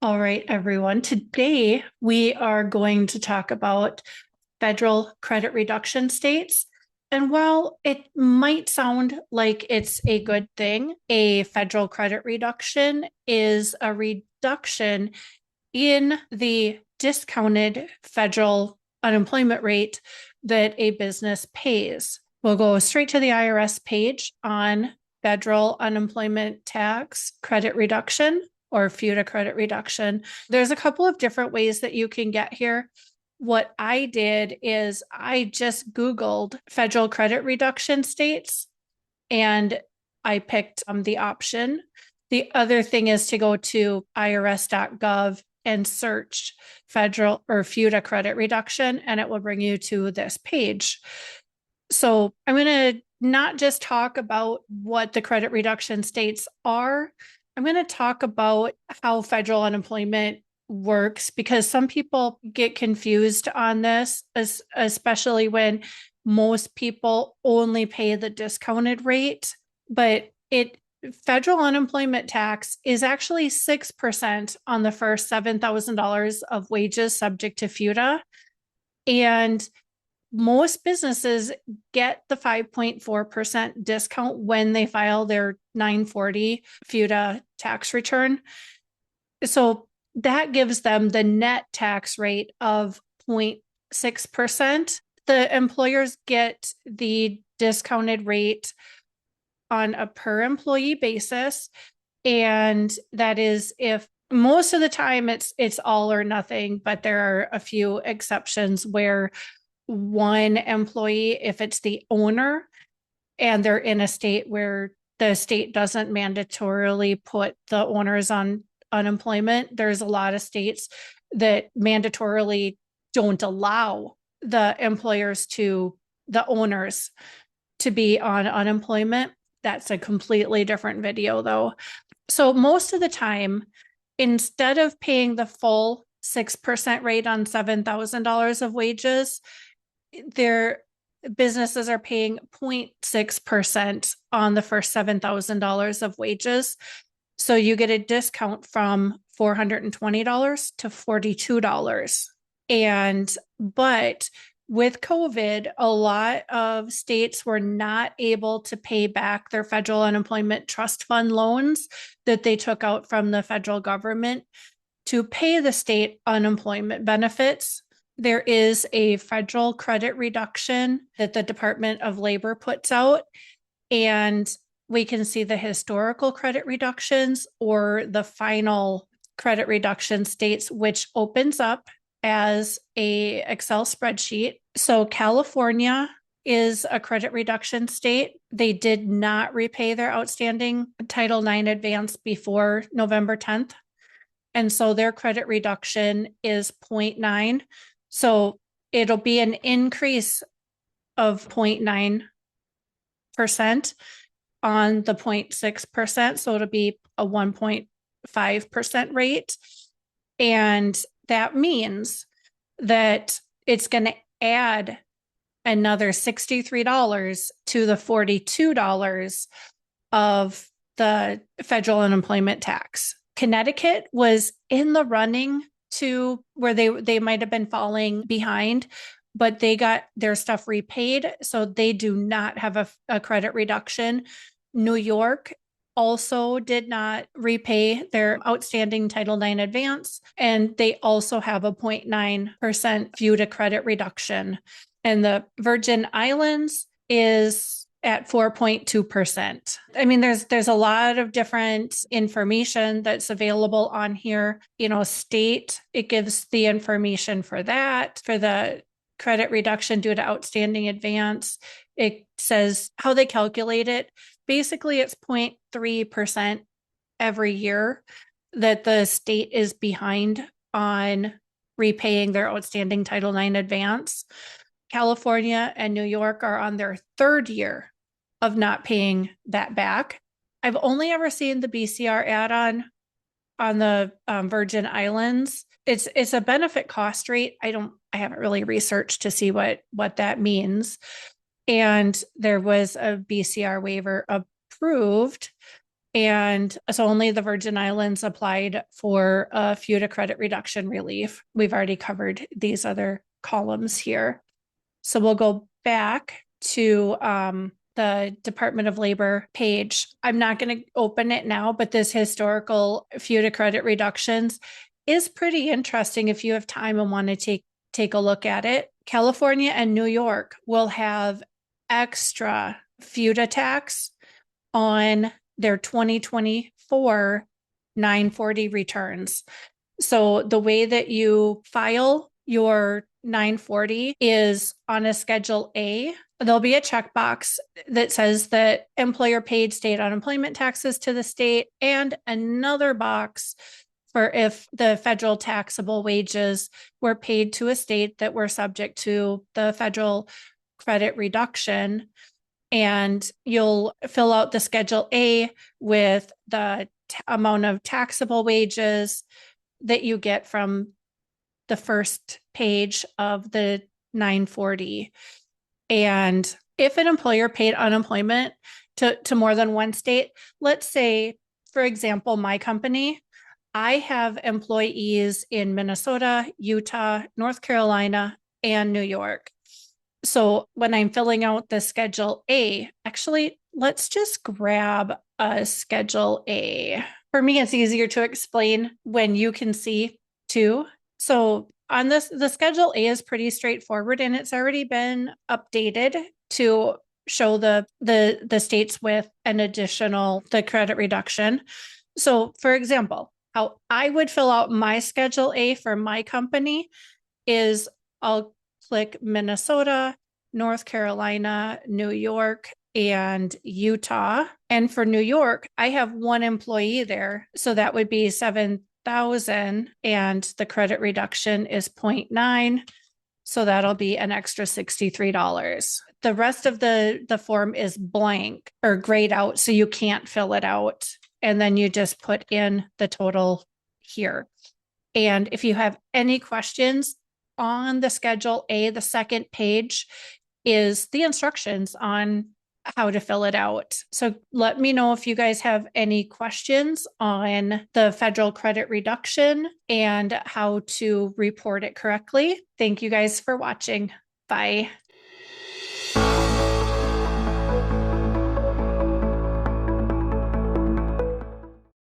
All right, everyone. Today we are going to talk about federal credit reduction states. And while it might sound like it's a good thing, a federal credit reduction is a reduction in the discounted federal unemployment rate that a business pays. We'll go straight to the IRS page on federal unemployment tax credit reduction or FUTA credit reduction. There's a couple of different ways that you can get here. What I did is I just Googled federal credit reduction states and I picked the option. The other thing is to go to irs.gov and search federal or FUTA credit reduction, and it will bring you to this page. So I'm going to not just talk about what the credit reduction states are. I'm going to talk about how federal unemployment works because some people get confused on this, especially when most people only pay the discounted rate. But federal unemployment tax is actually 6% on the first $7,000 of wages subject to FUTA. And most businesses get the 5.4% discount when they file their 940 FUTA tax return. So that gives them the net tax rate of 0.6%. The employers get the discounted rate on a per employee basis. And that is if most of the time it's all or nothing, but there are a few exceptions where one employee, if it's the owner and they're in a state where the state doesn't mandatorily put the owners on unemployment, there's a lot of states that mandatorily don't allow the owners to be on unemployment. That's a completely different video though. So most of the time, instead of paying the full 6% rate on $7,000 of wages, their businesses are paying 0.6% on the first $7,000 of wages. So you get a discount from $420 to $42. But with COVID, a lot of states were not able to pay back their federal unemployment trust fund loans that they took out from the federal government to pay the state unemployment benefits. There is a federal credit reduction that the Department of Labor puts out, and we can see the historical credit reductions or the final credit reduction states, which opens up as a Excel spreadsheet. So California is a credit reduction state. They did not repay their outstanding Title IX advance before November 10th. And so their credit reduction is 0.9. So it'll be an increase of 0.9% on the 0.6%. So it'll be a 1.5% rate. And that means that it's going to add another $63 to the $42 of the federal unemployment tax. Connecticut was in the running to where they might have been falling behind, but they got their stuff repaid. So they do not have a credit reduction. New York also did not repay their outstanding Title IX advance, and they also have a 0.9% FUTA credit reduction. And the Virgin Islands is at 4.2%. I mean, there's a lot of different information that's available on here. State, it gives the information for that, for the credit reduction due to outstanding advance. It says how they calculate it. Basically, it's 0.3% every year that the state is behind on repaying their outstanding Title IX advance. California and New York are on their third year of not paying that back. I've only ever seen the BCR add-on on the Virgin Islands. It's a benefit cost rate. I haven't really researched to see what that means. And there was a BCR waiver approved And so only the Virgin Islands applied for a FUTA credit reduction relief. We've already covered these other columns here. So we'll go back to the Department of Labor page. I'm not going to open it now, but this historical FUTA credit reductions is pretty interesting if you have time and want to take a look at it. California and New York will have extra FUTA tax on their 2024 940 returns. So the way that you file your 940 is on a Schedule A. There'll be a checkbox that says that employer paid state unemployment taxes to the state, and another box for if the federal taxable wages were paid to a state that were subject to the federal credit reduction. And you'll fill out the Schedule A with the amount of taxable wages that you get from the first page of the 940. And if an employer paid unemployment to more than one state, let's say, for example, my company, I have employees in Minnesota, Utah, North Carolina, and New York. So when I'm filling out the Schedule A, actually, let's just grab a Schedule A. For me, it's easier to explain when you can see too. So on this, the Schedule A is pretty straightforward, and it's already been updated to show the states with an additional the credit reduction. So for example, how I would fill out my Schedule A for my company is I'll click Minnesota, North Carolina, New York, and Utah. And for New York, I have one employee there. So that would be 7,000, and the credit reduction is 0.9. So that'll be an extra $63. The rest of the form is blank or grayed out, so you can't fill it out. And then you just put in the total here. And if you have any questions on the Schedule A, the second page is the instructions on how to fill it out. So let me know if you guys have any questions on the federal credit reduction and how to report it correctly. Thank you guys for watching. Bye.